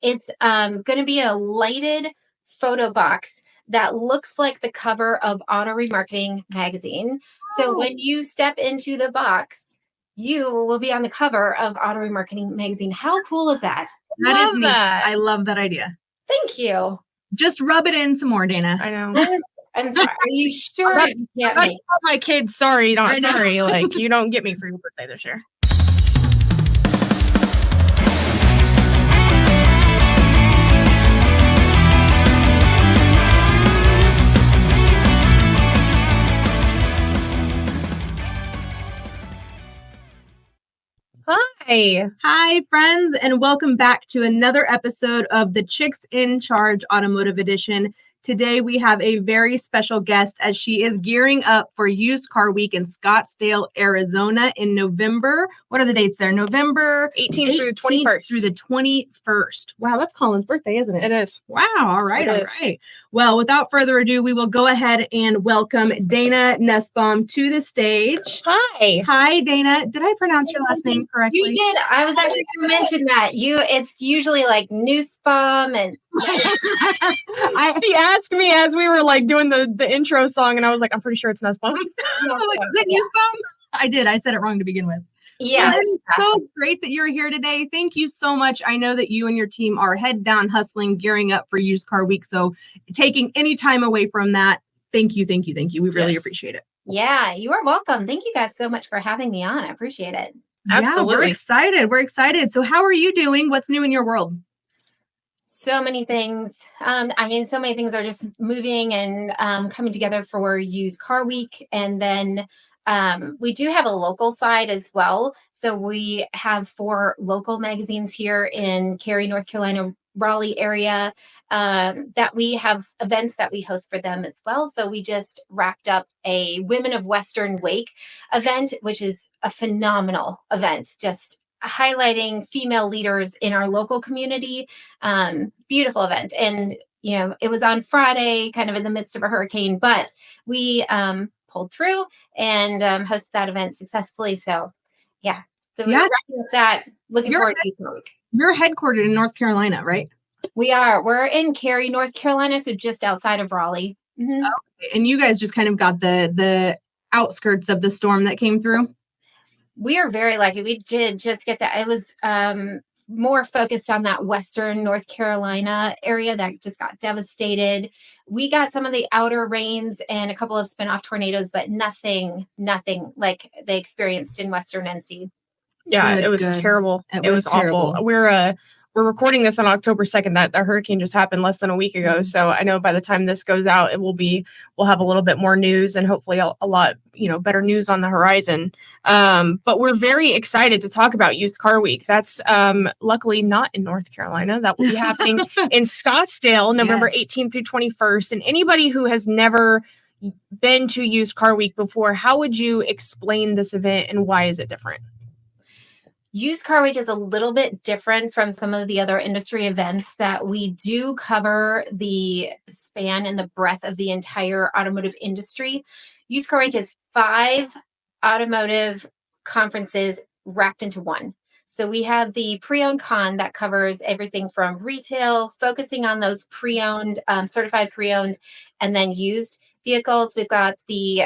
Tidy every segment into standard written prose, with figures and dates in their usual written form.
It's going to be a lighted photo box that looks like the cover of Auto Remarketing magazine. So when you step into the box, you will be on the cover of Auto Remarketing magazine. How cool is that? That is neat. I love that idea. Thank you. Just rub it in some more, Dana. I know. I'm sorry. Are you sure? My kids, sorry, not sorry. Like, you don't get me for your birthday this year. Hi, friends, and welcome back to another episode of the Chicks in Charge Automotive Edition. Today, we have a very special guest as she is gearing up for Used Car Week in Scottsdale, Arizona in November. What are the dates there? November 18th through 21st. Through the 21st. Wow, that's Colin's birthday, isn't it? It is. Wow, all right. Well, without further ado, we will go ahead and welcome Dana Nusbaum to the stage. Hi, Dana. Did I pronounce your last name correctly? You did. I was actually going to mention that. It's usually like Nusbaum and... She asked me as we were like doing the intro song, and I was like, I'm pretty sure it's Nusbaum. Nusbaum? I did. I said it wrong to begin with. Yeah. Well, it's so great that you're here today. Thank you so much. I know that you and your team are head down hustling, gearing up for Used Car Week. So taking any time away from that, thank you. We really appreciate it. Yeah, you are welcome. Thank you guys so much for having me on. I appreciate it. Absolutely. Yeah, we're excited. So how are you doing? What's new in your world? So many things. So many things are just moving and coming together for Used Car Week. And then we do have a local side as well. So we have 4 local magazines here in Cary, North Carolina, Raleigh area that we have events that we host for them as well. So we just wrapped up a Women of Western Wake event, which is a phenomenal event, just highlighting female leaders in our local community. Beautiful event. And, it was on Friday, kind of in the midst of a hurricane, but we pulled through and hosted that event successfully. So, yeah. So we're wrapping up that. Looking forward to Used Car Week. You're headquartered in North Carolina, right? We are. We're in Cary, North Carolina, so just outside of Raleigh. Mm-hmm. Okay. And you guys just kind of got the outskirts of the storm that came through? We are very lucky. We did just get that. It was more focused on that Western North Carolina area that just got devastated. We got some of the outer rains and a couple of spin-off tornadoes, but nothing like they experienced in Western NC. Yeah, it was terrible. It was awful. We're recording this on October 2nd. That the hurricane just happened less than a week ago. Mm-hmm. So I know by the time this goes out, we'll have a little bit more news and hopefully a lot, better news on the horizon. But we're very excited to talk about Used Car Week. That's luckily not in North Carolina. That will be happening in Scottsdale, November 18th through 21st. And anybody who has never been to Used Car Week before, how would you explain this event and why is it different? Used Car Week is a little bit different from some of the other industry events that we do cover the span and the breadth of the entire automotive industry. Used Car Week is 5 automotive conferences wrapped into one. So we have the pre-owned con that covers everything from retail, focusing on those pre-owned, certified pre-owned, and then used vehicles. We've got the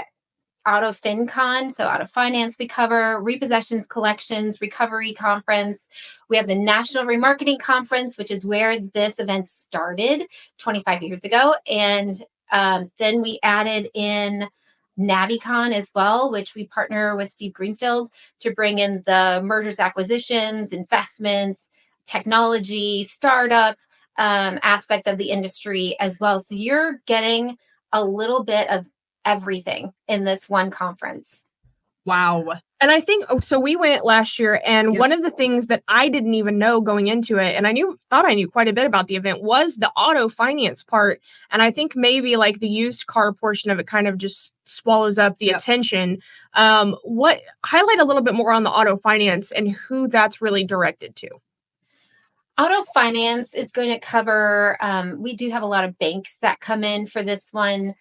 Auto FinCon, so auto finance we cover, repossessions, collections, recovery conference. We have the National Remarketing Conference, which is where this event started 25 years ago. And then we added in NaviCon as well, which we partner with Steve Greenfield to bring in the mergers, acquisitions, investments, technology, startup aspect of the industry as well. So you're getting a little bit of everything in this one conference. Wow. And I think, so we went last year, and one of the things that I didn't even know going into it, and thought I knew quite a bit about the event, was the auto finance part. And I think maybe like the used car portion of it kind of just swallows up the attention. Highlight a little bit more on the auto finance and who that's really directed to. Auto finance is going to cover, we do have a lot of banks that come in for this one.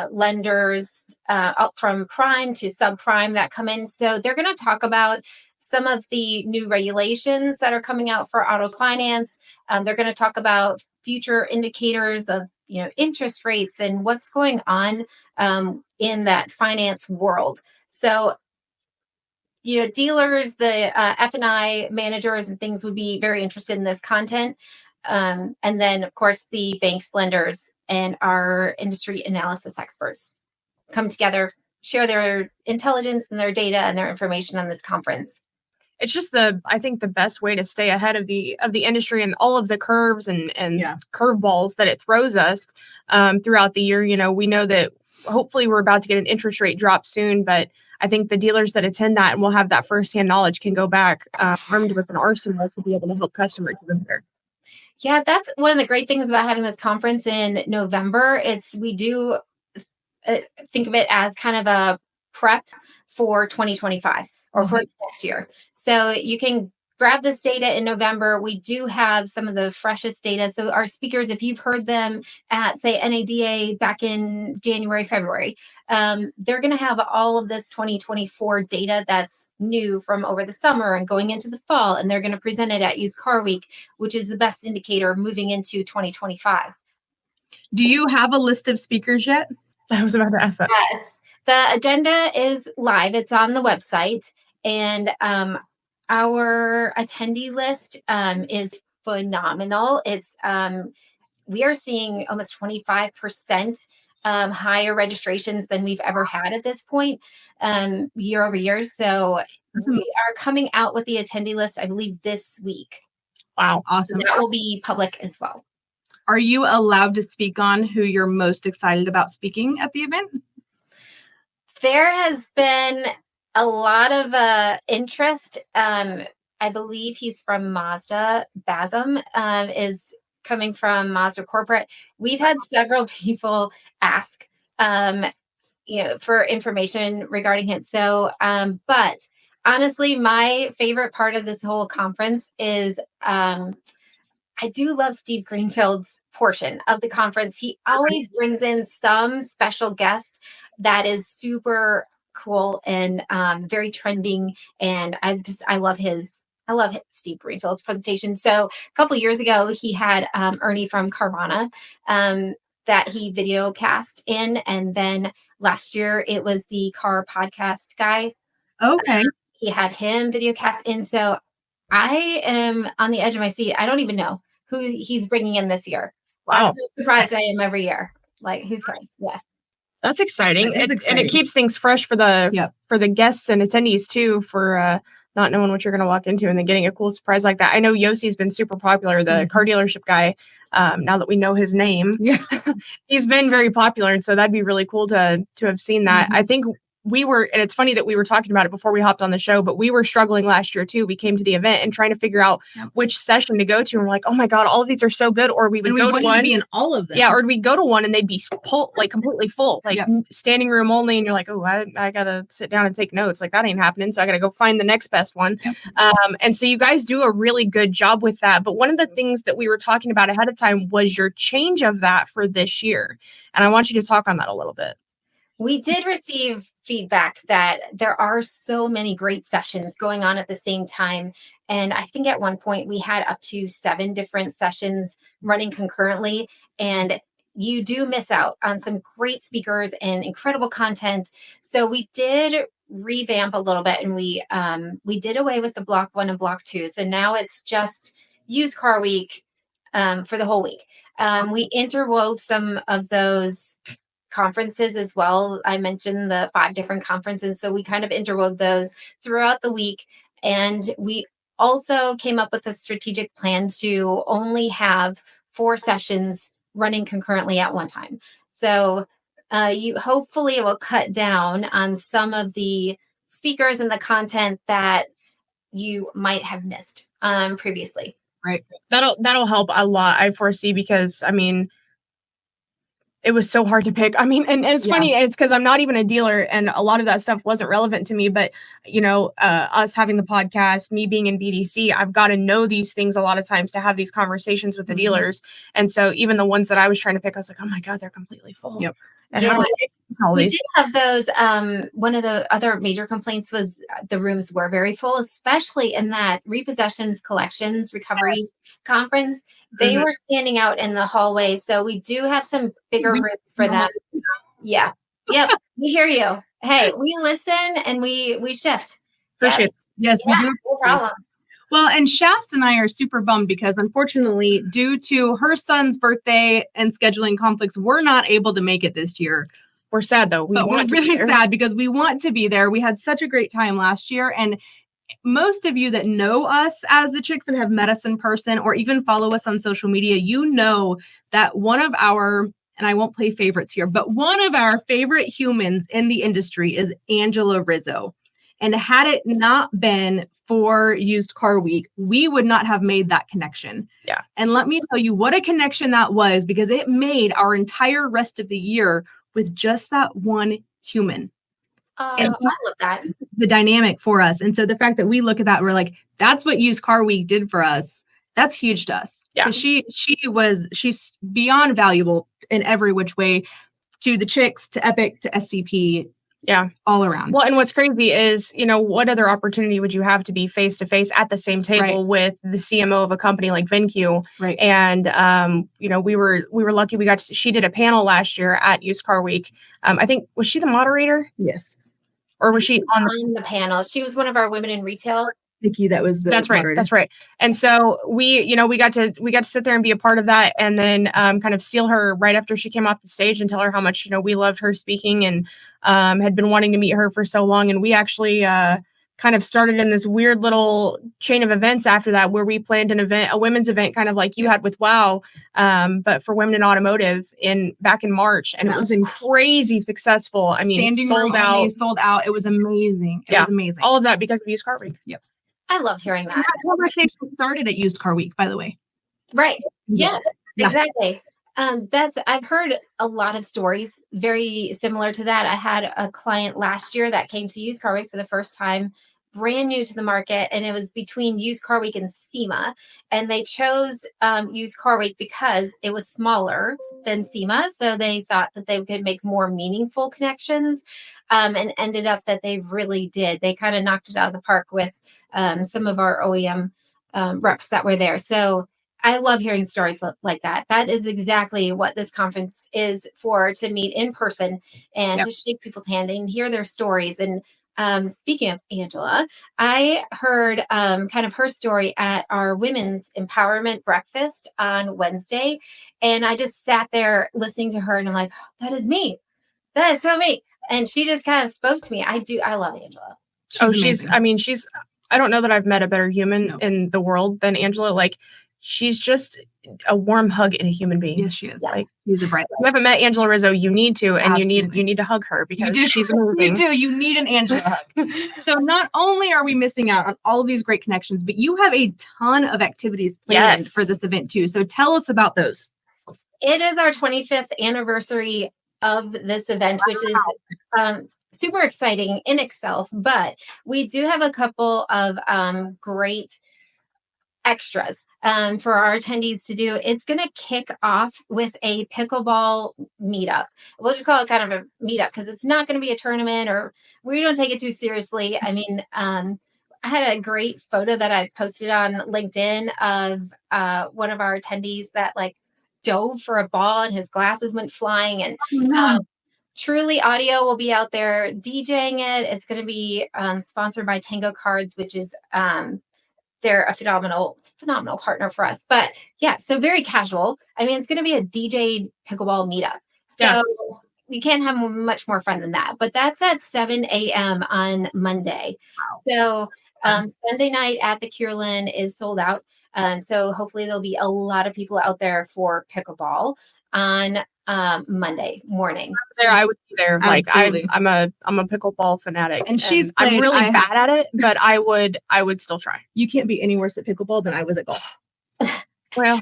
Lenders up from prime to subprime that come in. So they're going to talk about some of the new regulations that are coming out for auto finance, They're going to talk about future indicators of interest rates and what's going on in that finance world. So dealers, the F&I managers and things would be very interested in this content. And then, of course, the banks, lenders, and our industry analysis experts come together, share their intelligence and their data and their information on this conference. It's just I think the best way to stay ahead of the industry and all of the curves and curveballs that it throws us throughout the year. We know that hopefully we're about to get an interest rate drop soon, but I think the dealers that attend that and will have that firsthand knowledge can go back armed with an arsenal to be able to help customers even better. Yeah, that's one of the great things about having this conference in November. We do think of it as kind of a prep for 2025 or for next year. So you can grab this data in November. We do have some of the freshest data. So our speakers, if you've heard them at, say, NADA back in January, February, they're going to have all of this 2024 data that's new from over the summer and going into the fall. And they're going to present it at Used Car Week, which is the best indicator moving into 2025. Do you have a list of speakers yet? I was about to ask that. Yes. The agenda is live. It's on the website. And our attendee list is phenomenal. It's we are seeing almost 25% higher registrations than we've ever had at this point year over year. So we are coming out with the attendee list, I believe, this week. Wow. Awesome. So that will be public as well. Are you allowed to speak on who you're most excited about speaking at the event? There has been a lot of interest. I believe he's from Mazda. Basem is coming from Mazda Corporate. We've had several people ask, for information regarding him. So, but honestly, my favorite part of this whole conference is I do love Steve Greenfield's portion of the conference. He always brings in some special guest that is super cool and very trending. And I love Steve Greenfield's presentation. So a couple of years ago, he had Ernie from Carvana that he video cast in. And then last year, it was the car podcast guy. Okay. He had him video cast in. So I am on the edge of my seat. I don't even know who he's bringing in this year. Wow. I'm so surprised I am every year. Like, who's coming? Yeah. That's exciting. And it keeps things fresh for the guests and attendees too, for not knowing what you're going to walk into and then getting a cool surprise like that. I know Yossi's been super popular, the car dealership guy. Now that we know his name, he's been very popular. And so that'd be really cool to have seen that. I think and it's funny that we were talking about it before we hopped on the show, but we were struggling last year too. We came to the event and trying to figure out which session to go to. And we're like, oh my God, all of these are so good. Or we would go to one. To be in all of them. Yeah. Or we'd go to one and they'd be completely full, standing room only. And you're like, oh, I got to sit down and take notes. Like that ain't happening. So I got to go find the next best one. And so you guys do a really good job with that. But one of the things that we were talking about ahead of time was your change of that for this year. And I want you to talk on that a little bit. We did receive feedback that there are so many great sessions going on at the same time. And I think at one point we had up to 7 different sessions running concurrently. And you do miss out on some great speakers and incredible content. So we did revamp a little bit and we did away with the block 1 and block 2. So now it's just Used Car Week for the whole week. We interwove some of those conferences as well. I mentioned the 5 different conferences. So we kind of interwove those throughout the week. And we also came up with a strategic plan to only have 4 sessions running concurrently at one time. So hopefully it will cut down on some of the speakers and the content that you might have missed previously. Right. That'll help a lot, I foresee, because it was so hard to pick. And it's funny, it's because I'm not even a dealer and a lot of that stuff wasn't relevant to me. But, us having the podcast, me being in BDC, I've got to know these things a lot of times to have these conversations with the dealers. And so even the ones that I was trying to pick, I was like, oh my God, they're completely full. Yep. Yeah, We did have those. One of the other major complaints was the rooms were very full, especially in that repossessions, collections, recoveries conference. They were standing out in the hallway. So we do have some bigger rooms for them. Yeah. Yep. We hear you. Hey, we listen and we shift. Appreciate it. Yes, we do. No problem. Well, and Shasta and I are super bummed because unfortunately, due to her son's birthday and scheduling conflicts, we're not able to make it this year. We're sad though. We're really sad because we want to be there. We had such a great time last year. And most of you that know us as the Chicks and have met us in person or even follow us on social media, you know that one of our, and I won't play favorites here, but one of our favorite humans in the industry is Angela Rizzo. And had it not been for Used Car Week, we would not have made that connection. Yeah. And let me tell you what a connection that was, because it made our entire rest of the year with just that one human. And I love that. The dynamic for us. And so the fact that we look at that, we're like, that's what Used Car Week did for us. That's huge to us. Yeah. She's beyond valuable in every which way, to the Chicks, to Epic, to SCP. Yeah. All around. Well, and what's crazy is, what other opportunity would you have to be face to face at the same table with the CMO of a company like VinQ? Right. And, we were lucky. She did a panel last year at Used Car Week. I think, was she the moderator? Yes. Or was she on the panel? She was one of our women in retail. Vicky, that was the That's right. moderator. That's right. And so we got to sit there and be a part of that, and then kind of steal her right after she came off the stage and tell her how much we loved her speaking and had been wanting to meet her for so long. And we actually kind of started in this weird little chain of events after that, where we planned an event, a women's event, kind of like you had with WOW, but for women in automotive back in March, and it was crazy successful. I mean, standing sold out. It was amazing. It was amazing. All of that because of Used Car Week. Yep. I love hearing that. And that conversation started at Used Car Week, by the way. Right. Yes, exactly. I've heard a lot of stories very similar to that. I had a client last year that came to Used Car Week for the first time, brand new to the market, and it was between Used Car Week and SEMA. And they chose Used Car Week because it was smaller than SEMA. So they thought that they could make more meaningful connections, and ended up that they really did. They kind of knocked it out of the park with some of our OEM reps that were there. So I love hearing stories like that. That is exactly what this conference is for, to meet in person and to shake people's hand and hear their stories. And speaking of Angela, I heard kind of her story at our women's empowerment breakfast on Wednesday. And I just sat there listening to her and I'm like, oh, that is me. That is so me. And she just kind of spoke to me. I love Angela. She's I don't know that I've met a better human in the world than Angela. Like, she's just a warm hug in a human being. Yes, she is. Yeah. Like, she's a bright. If you haven't met Angela Rizzo, you need to, and Absolutely. you need to hug her because she's amazing. You do. You need an Angela hug. So not only are we missing out on all of these great connections, but you have a ton of activities planned for this event too. So tell us about those. It is our 25th anniversary of this event, which is super exciting in itself, but we do have a couple of great extras for our attendees to do. It's going to kick off with a pickleball meetup. We'll just call it kind of a meetup because it's not going to be a tournament, or we don't take it too seriously. I mean, I had a great photo that I posted on LinkedIn of one of our attendees that dove for a ball and his glasses went flying. And Truly Audio will be out there DJing it. It's going to be sponsored by Tango Cards, which is they're a phenomenal partner for us. But yeah, so very casual. I mean, it's going to be a DJ pickleball meetup. So you can't have much more fun than that. But that's at 7 a.m. on Monday. Wow. So Sunday night at the Kierland is sold out. So hopefully there'll be a lot of people out there for pickleball on Monday morning. I would be there. Absolutely. I'm a pickleball fanatic, and I'm really bad at it, but I would still try. You can't be any worse at pickleball than I was at golf. Well,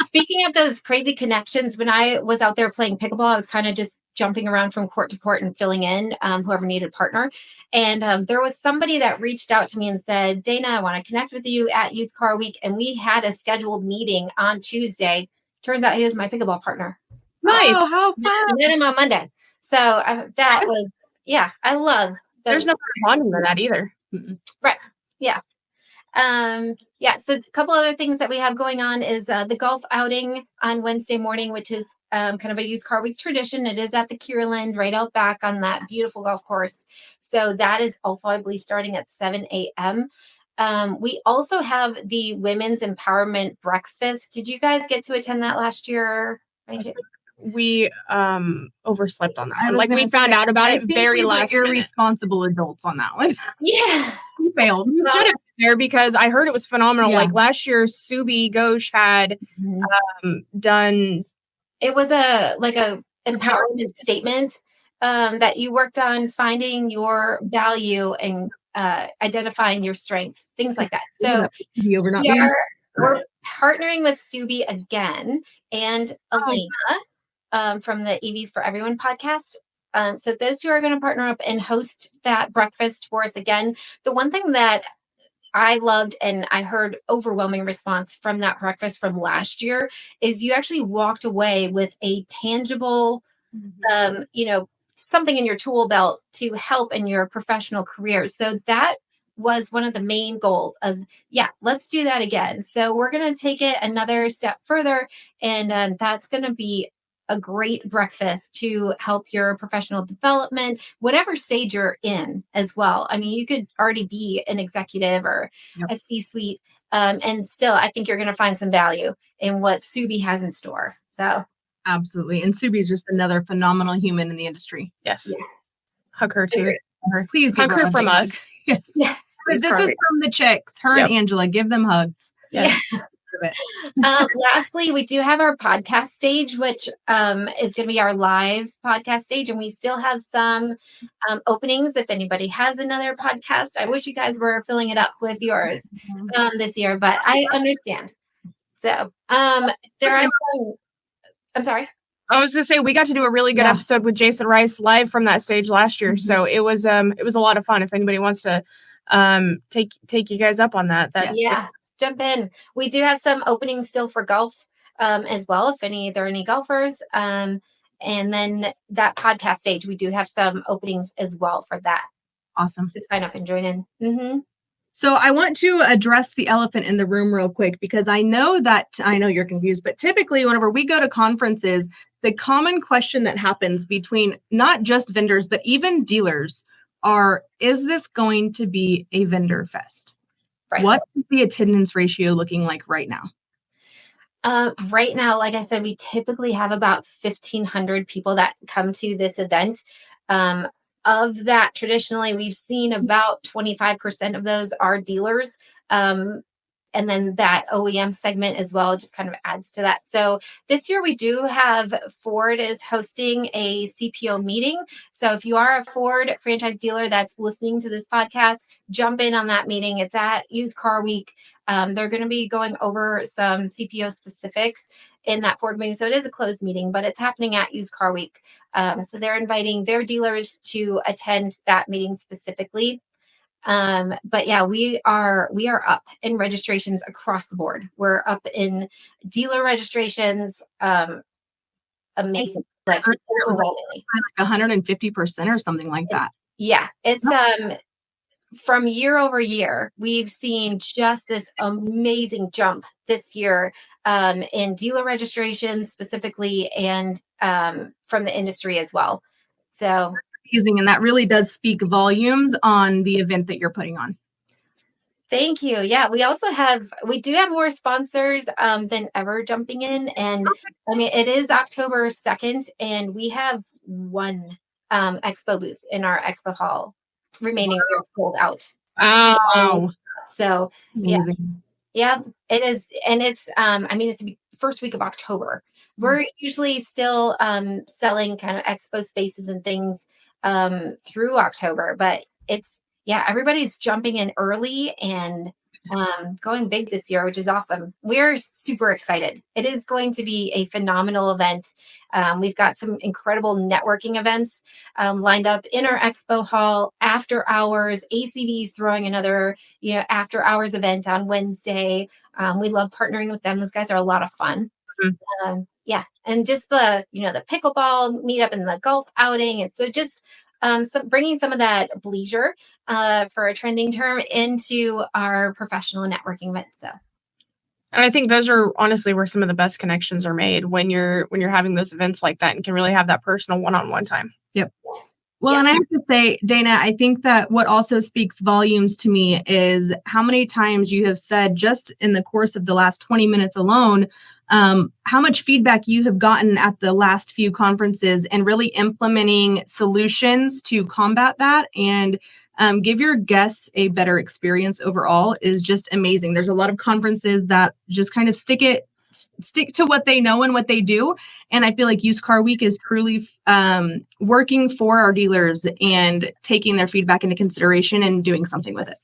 speaking of those crazy connections, when I was out there playing pickleball, I was kind of just jumping around from court to court and filling in whoever needed a partner. And there was somebody that reached out to me and said, Dana, I want to connect with you at Used Car Week. And we had a scheduled meeting on Tuesday. Turns out he was my pickleball partner. Nice. Oh, how fun. I met him on Monday. So that was, I love those. There's no bonding than that either. Right. Yeah. So a couple other things that we have going on is the golf outing on Wednesday morning, which is kind of a used car week tradition. It is at the Kierland right out back on that beautiful golf course. So that is also, I believe, starting at 7 a.m. We also have the Women's Empowerment Breakfast. Did you guys get to attend that last year? We overslept on that one. Like, we found out about it very last minute. Irresponsible adults on that one. Yeah. We failed. We should have been there because I heard it was phenomenal. Yeah. Like last year, Subi Ghosh had done. It was a empowerment statement that you worked on finding your value and identifying your strengths, things like that. So we're partnering with Subi again and Elena from the EVs for Everyone podcast. So those two are going to partner up and host that breakfast for us again. The one thing that I loved and I heard overwhelming response from that breakfast from last year is you actually walked away with a tangible, something in your tool belt to help in your professional career. So that was one of the main goals of, let's do that again. So we're going to take it another step further. And that's going to be a great breakfast to help your professional development, whatever stage you're in as well. I mean, you could already be an executive or a C-suite. And still, I think you're going to find some value in what Subi has in store. So absolutely. And Subi is just another phenomenal human in the industry. Yes. Yeah. Hug her too. Please hug her from us. Yes. This is from the chicks. Her and Angela. Give them hugs. Yes. Lastly, we do have our podcast stage, which is going to be our live podcast stage. And we still have some openings. If anybody has another podcast, I wish you guys were filling it up with yours this year, but I understand. So there are some, I'm sorry. I was going to say, we got to do a really good episode with Jason Rice live from that stage last year. So it was a lot of fun. If anybody wants to take you guys up on that. Jump in. We do have some openings still for golf as well, if there are any golfers. And then that podcast stage, we do have some openings as well for that. Awesome. To sign up and join in. Mm-hmm. So I want to address the elephant in the room real quick, because I know you're confused, but typically whenever we go to conferences, the common question that happens between not just vendors, but even dealers is this going to be a vendor fest? Right. What is the attendance ratio looking like right now? Right now, like I said, we typically have about 1,500 people that come to this event. Of that, traditionally, we've seen about 25% of those are dealers. And then that OEM segment as well just kind of adds to that. So this year we do have Ford is hosting a CPO meeting. So if you are a Ford franchise dealer that's listening to this podcast, jump in on that meeting. It's at Used Car Week. They're going to be going over some CPO specifics in that Ford meeting. So it is a closed meeting, but it's happening at Used Car Week. So they're inviting their dealers to attend that meeting specifically. But we are up in registrations across the board. We're up in dealer registrations. Amazing. Like 150% or something like that. Yeah. It's, from year over year, we've seen just this amazing jump this year, in dealer registrations specifically, and, from the industry as well. So amazing. And that really does speak volumes on the event that you're putting on. Thank you. Yeah, we do have more sponsors than ever jumping in. And I mean, it is October 2nd, and we have one expo booth in our expo hall remaining. We're sold out. Oh, so amazing. Yeah, it is. And it's, it's the first week of October. We're usually still selling kind of expo spaces and things through October, but everybody's jumping in early and going big this year, which is awesome. We're super excited. It is going to be a phenomenal event. We've got some incredible networking events lined up in our expo hall, after hours. ACV's throwing another, after hours event on Wednesday. We love partnering with them. Those guys are a lot of fun. Yeah. And just the pickleball meetup and the golf outing. And so just bringing some of that bleisure, for a trending term, into our professional networking events. So. And I think those are honestly where some of the best connections are made, when you're having those events like that and can really have that personal one-on-one time. Yep. Well, and I have to say, Dana, I think that what also speaks volumes to me is how many times you have said, just in the course of the last 20 minutes alone, how much feedback you have gotten at the last few conferences and really implementing solutions to combat that and give your guests a better experience overall is just amazing. There's a lot of conferences that just kind of stick to what they know and what they do. And I feel like Used Car Week is truly working for our dealers and taking their feedback into consideration and doing something with it.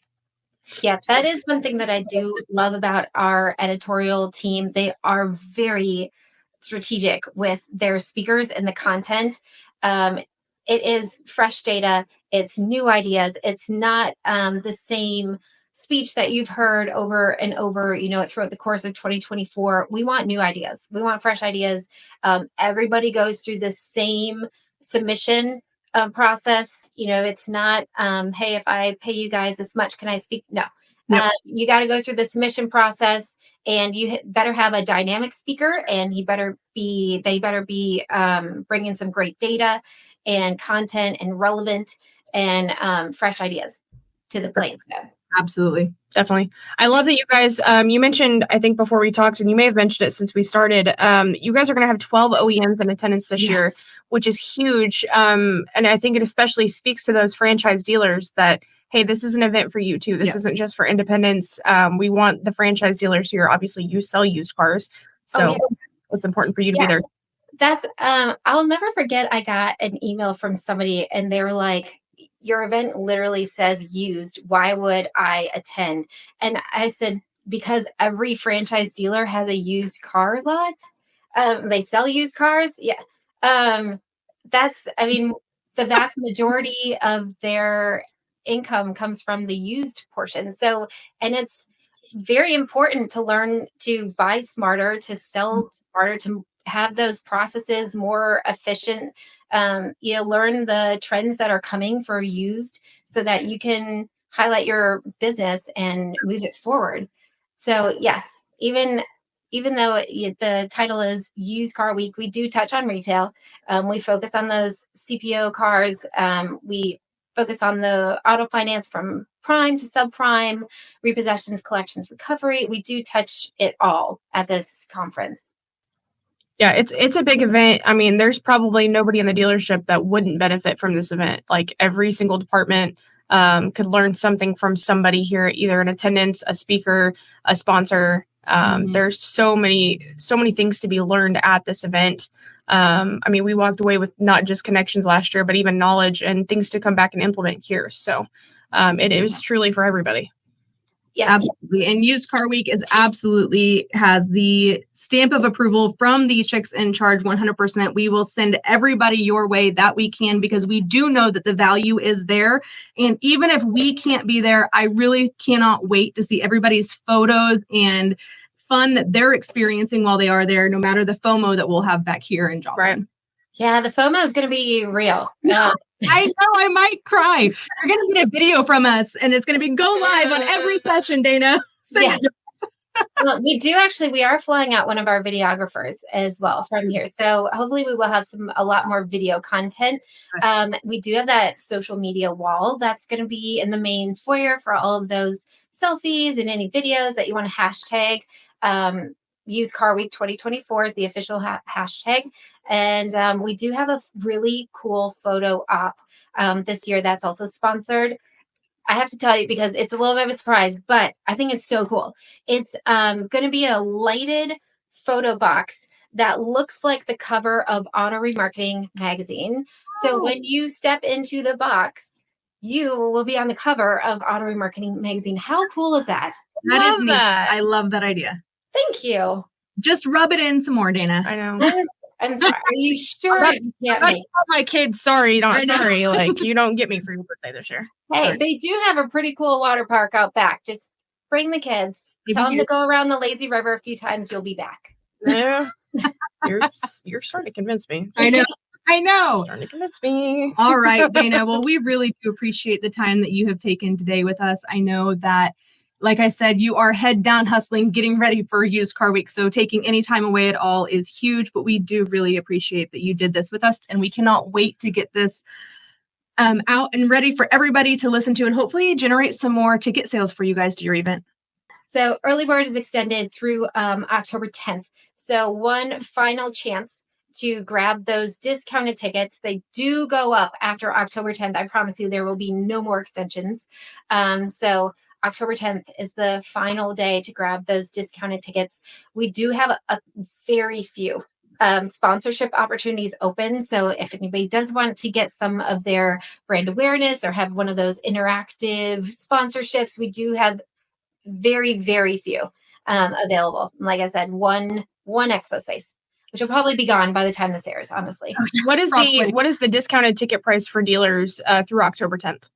Yeah, that is one thing that I do love about our editorial team. They are very strategic with their speakers and the content. It is fresh data. It's new ideas. It's not the same speech that you've heard over and over, throughout the course of 2024. We want new ideas. We want fresh ideas. Everybody goes through the same submission process. It's not, hey, if I pay you guys this much, can I speak? No. You got to go through the submission process, and you better have a dynamic speaker, and they better be bringing some great data and content and relevant and fresh ideas to the plate. So. Absolutely. Definitely. I love that you guys, you mentioned, I think before we talked, and you may have mentioned it since we started, you guys are going to have 12 OEMs in attendance this year, which is huge. And I think it especially speaks to those franchise dealers that, hey, this is an event for you too. This isn't just for independents. We want the franchise dealers here. Obviously, you sell used cars. So it's important for you to be there. That's, I'll never forget, I got an email from somebody and they were like, your event literally says used. Why would I attend? And I said, because every franchise dealer has a used car lot. They sell used cars. Yeah. The vast majority of their income comes from the used portion. So, and it's very important to learn to buy smarter, to sell smarter, to have those processes more efficient. Learn the trends that are coming for used so that you can highlight your business and move it forward. So yes, even though the title is Used Car Week, we do touch on retail. We focus on those CPO cars. We focus on the auto finance from prime to subprime, repossessions, collections, recovery. We do touch it all at this conference. Yeah, it's a big event. I mean, there's probably nobody in the dealership that wouldn't benefit from this event. Like every single department could learn something from somebody here, either in attendance, a speaker, a sponsor. There's so many things to be learned at this event. We walked away with not just connections last year, but even knowledge and things to come back and implement here. So it is truly for everybody. Yeah, absolutely. And Used Car Week has the stamp of approval from the Chicks in Charge 100%. We will send everybody your way that we can, because we do know that the value is there. And even if we can't be there, I really cannot wait to see everybody's photos and fun that they're experiencing while they are there, no matter the FOMO that we'll have back here in Joplin. Right. Yeah, the FOMO is going to be real. I know, I might cry. You're going to get a video from us, and it's going to be go live on every session, Dana. Yeah. Well, we are flying out one of our videographers as well from here. So hopefully we will have a lot more video content. We do have that social media wall that's going to be in the main foyer for all of those selfies and any videos that you want to hashtag. Used Car Week 2024 is the official hashtag. And we do have a really cool photo op this year that's also sponsored. I have to tell you, because it's a little bit of a surprise, but I think it's so cool. It's going to be a lighted photo box that looks like the cover of Auto Remarketing magazine. So when you step into the box, you will be on the cover of Auto Remarketing magazine. How cool is that? That is neat. I love that idea. Thank you. Just rub it in some more, Dana. I know. I'm sorry. Are you sure? My kids, sorry, not sorry. Like, you don't get me for your birthday this year. Hey, they do have a pretty cool water park out back. Just bring the kids. Tell them to go around the lazy river a few times. You'll be back. Yeah. You're starting to convince me. I know. You're starting to convince me. All right, Dana. Well, we really do appreciate the time that you have taken today with us. I know that, like I said, you are head down hustling, getting ready for Used Car Week. So taking any time away at all is huge, but we do really appreciate that you did this with us. And we cannot wait to get this out and ready for everybody to listen to and hopefully generate some more ticket sales for you guys to your event. So early bird is extended through October 10th. So one final chance to grab those discounted tickets. They do go up after October 10th. I promise you there will be no more extensions. So October 10th is the final day to grab those discounted tickets. We do have a very few sponsorship opportunities open. So if anybody does want to get some of their brand awareness or have one of those interactive sponsorships, we do have very, very few available. Like I said, one expo space, which will probably be gone by the time this airs, honestly. What is the discounted ticket price for dealers through October 10th?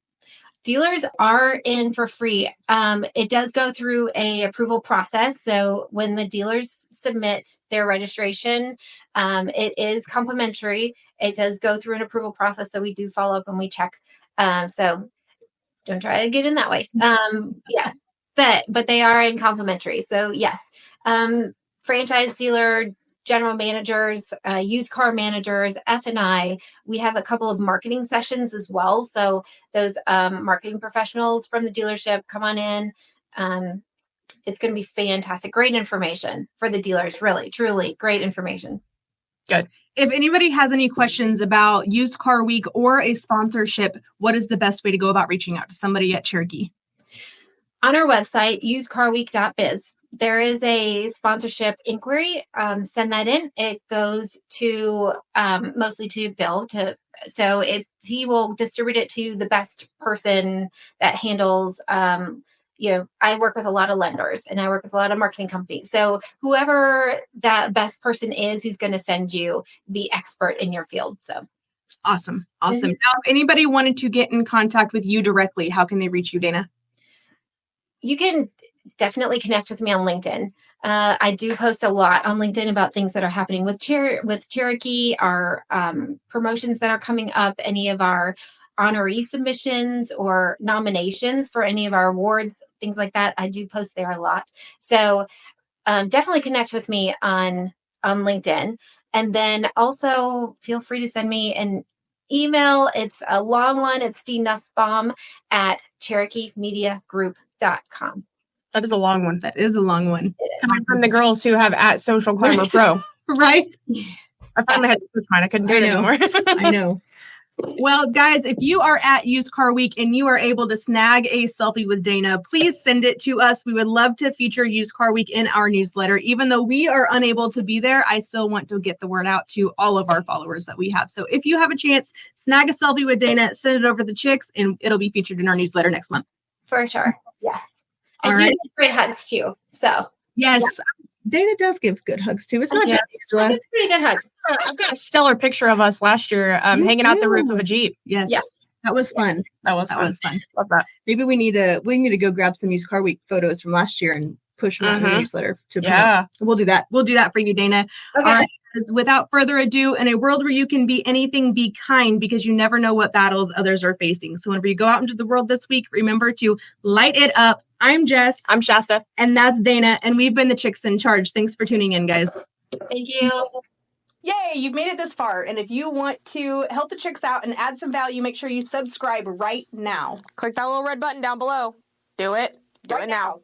Dealers are in for free. It does go through a approval process. So when the dealers submit their registration, it is complimentary. It does go through an approval process. So we do follow up and we check. So don't try to get in that way. Yeah, but they are in complimentary. So yes, franchise dealer, general managers, used car managers, F&I. We have a couple of marketing sessions as well. So those marketing professionals from the dealership come on in. It's going to be fantastic. Great information for the dealers. Really, truly great information. Good. If anybody has any questions about Used Car Week or a sponsorship, what is the best way to go about reaching out to somebody at Cherokee? On our website, usedcarweek.biz. There is a sponsorship inquiry. Send that in. It goes to mostly to Bill. So he will distribute it to the best person that handles. I work with a lot of lenders and I work with a lot of marketing companies. So whoever that best person is, he's going to send you the expert in your field. So awesome. Now, if anybody wanted to get in contact with you directly, how can they reach you, Dana? You can definitely connect with me on LinkedIn. I do post a lot on LinkedIn about things that are happening with Cherokee, our promotions that are coming up, any of our honoree submissions or nominations for any of our awards, things like that. I do post there a lot. So definitely connect with me on LinkedIn. And then also feel free to send me an email. It's a long one. It's Dana Nusbaum at CherokeeMediaGroup.com. That is a long one. That is a long one. Coming from the girls who have at Social Climber Pro. Right? I finally had to push mine. I couldn't do it anymore. I know. Well, guys, if you are at Used Car Week and you are able to snag a selfie with Dana, please send it to us. We would love to feature Used Car Week in our newsletter. Even though we are unable to be there, I still want to get the word out to all of our followers that we have. So if you have a chance, snag a selfie with Dana, send it over to the chicks, and it'll be featured in our newsletter next month. For sure. Yes. I do have great hugs too. So yes. Yeah. Dana does give good hugs too. It's not just a pretty good hug. I've got a stellar picture of us last year hanging out the roof of a Jeep. Yes. Yeah. That was fun. That was fun. Love that. Maybe we need to go grab some Used Car Week photos from last year and push them out in the newsletter. We'll do that. We'll do that for you, Dana. Okay. All right. Without further ado, in a world where you can be anything, be kind, because you never know what battles others are facing. So whenever you go out into the world this week, remember to light it up. I'm Jess. I'm Shasta. And that's Dana. And we've been the Chicks in Charge. Thanks for tuning in, guys. Thank you. Yay, you've made it this far. And if you want to help the chicks out and add some value, make sure you subscribe right now. Click that little red button down below. Do it. Do it now.